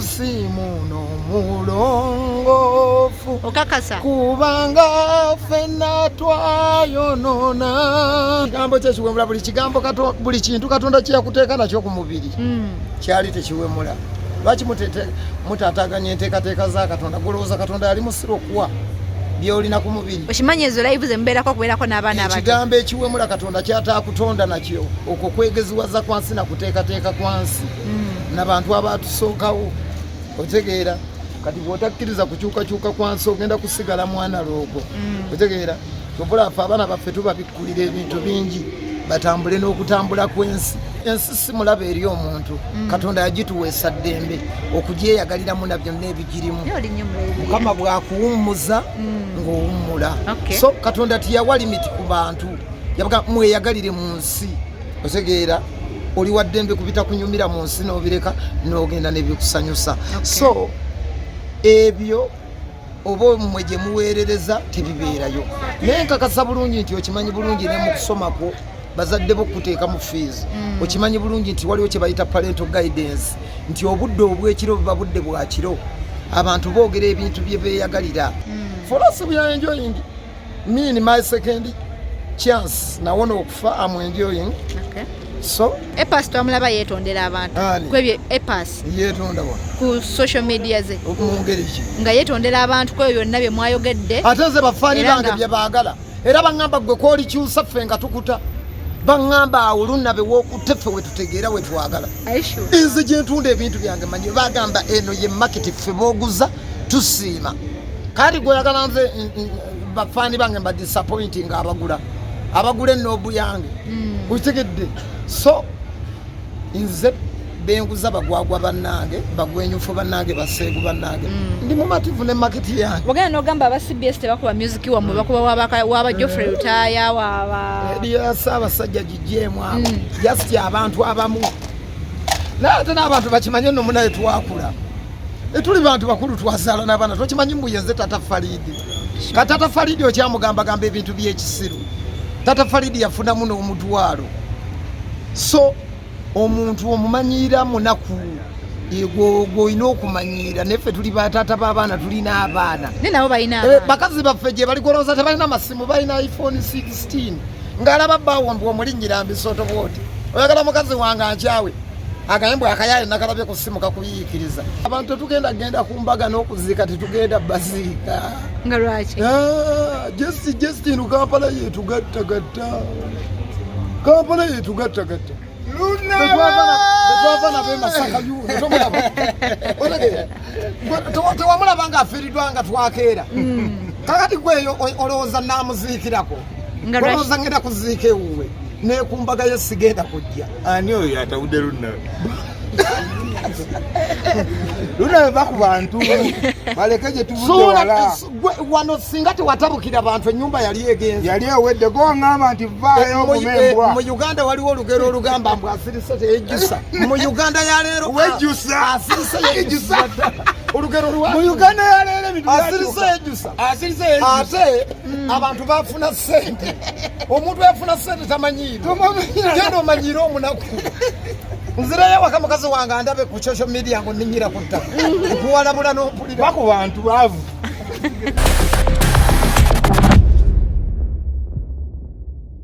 munsi muno mulongofu okakasa kubanga ffenna twayonona. Kigambo kyekiwemula buli kigambo buli kintu Katonda kyeyakuteeka nakyo ku mubiri kyali tekiwemula. Lwaki mutaataganya enteekateeka za Katonda? Golowooza Katonda yali musiro okuwa byolina ku mubiri. Okimanyi ezo live ze mbeerako kubeerako n'abaana abato. Ekigambo ekiwemula Katonda kyataakutonda nakyo okwo kwegeziwaza kwansi na kuteekateeka kwansi n'abantu abatusookawo. Otegeera kati bw'otakkiriza kukyukakyuka kwansi ogenda kusigala mwana loogo. Otegeera tobulafa abaana baffe tubabikkulira ebintu bingi batambule n'okutambula kw'ensi. Ensi si mulaba eri omuntu. Katonda yagituweesa ddembe okugyeyagaliramu na byonna ebigirimu. Mukama bw'akuwummuza ng'owummula. So Katonda tiyawa limiti ku bantu, yabaga mweyagalire mu nsi. Otegeera oli wa ddembe kubita kunyumira mu nsi n'obireka n'ogenda n'ebikusanyusa. So ebyo oba mmwe gye muweerereza tebibeerayo. Naye nkakasa bulungi nti okimanyi bulungi ne mu kusoma kwo bazadde bo kuteeka mu fees. Okimanyi bulungi nti waliwo kye bayita parental guidance, nti obudde obw'ekiro buba budde bwa kiro, abantu boogera ebintu bye beeyagalira. For us we are enjoying. Me in my second chance nawona okufa am enjoying. So Epas twamulaba yeetondera abantu kwebyo Epas yeetonda wa ku social media ze mungeri ki nga yeetondera abantu kwebyo byonna bye mwayogedde ate ze bafaani bange bye baagala era baŋŋamba gwe kwoli kyusa ffe nga tukuta baŋŋamba awo lunnabe w'okutte ffe we tutegeera we twagala. Nze gye ntunda ebintu byange manyi bagamba eno ye maketi ffe booguza tusiima kati gweyagala nze bafaani bange mba disappointing abagula ennoobu yange okitegedde. So nze benguza bagwagwa bannange bagwenyufu bannange baseegu bannange ndi mumativu ne maketi yange. Wagenda n'ogamba aba CBS tebakuba music wammwe bakuba waba Geoffrey Lutaya waba eriya Ssaabasajja gijeemu abo just abantu abamu naye ate n'abantu bakimanye nno munaye twakula etuli bantu bakulu twazaala n'abaana tokimanyi mbuyenze Tata Falidi ka Tata Falidi okyamugambagamba ebintu by'ekisiru. Tata Falidi yafunamu n'omutwalo. So omuntu omumanyira munaku gw'olina okumanyira neffe tuli bataata b'abaana tulina abaana nabo balina bakazi baffe gye baligolooza tebalina masimu balina iPhone 16 ng'alaba bbawambwa omulinnyira mbisoto bwoti oyagala mukazi wange ankyawe agambwe akayaye nakalabye ku ssimu kakuyiikiriza. Abantu tetugenda ku mbaga n'okuziika tetugenda baziika nga lwaki Justin Kampala yetugattagatta Kampala yetugattagatta tetwava nabo emasaka yuno tomulaba tewamulaba nga afiiriddwa nga twakeera kakati gweyo olowooza naamuziikirako olowooza ngenda kuziika ewuwe nekumbaga ye sigenda kujja. Ani oyo yatawudde Lunnawe? Lunnawe baku bantu baleke gye tuvudde wala wano singa tewatabukira abantu ennyumba yali egenze yali ewedde goŋŋamba nti vaayo omumembwa. Mu Uganda waliwo olugero olugamba mbu asirise teyejjusa. Mu Uganda ya leero wejjusa asirise yejjusa olugero lwa mu Uganda ya leero ebintu asirise yejjusa ate abantu bafuna ssente. Omuntu yafuna ssente tamanyiirwa genda omanyiire omunaku. Nzirayo waka mukazi wange andabe ku social media ngo ninnyira ku ttaka okuwalabula n'ompulira baku bantu baavu.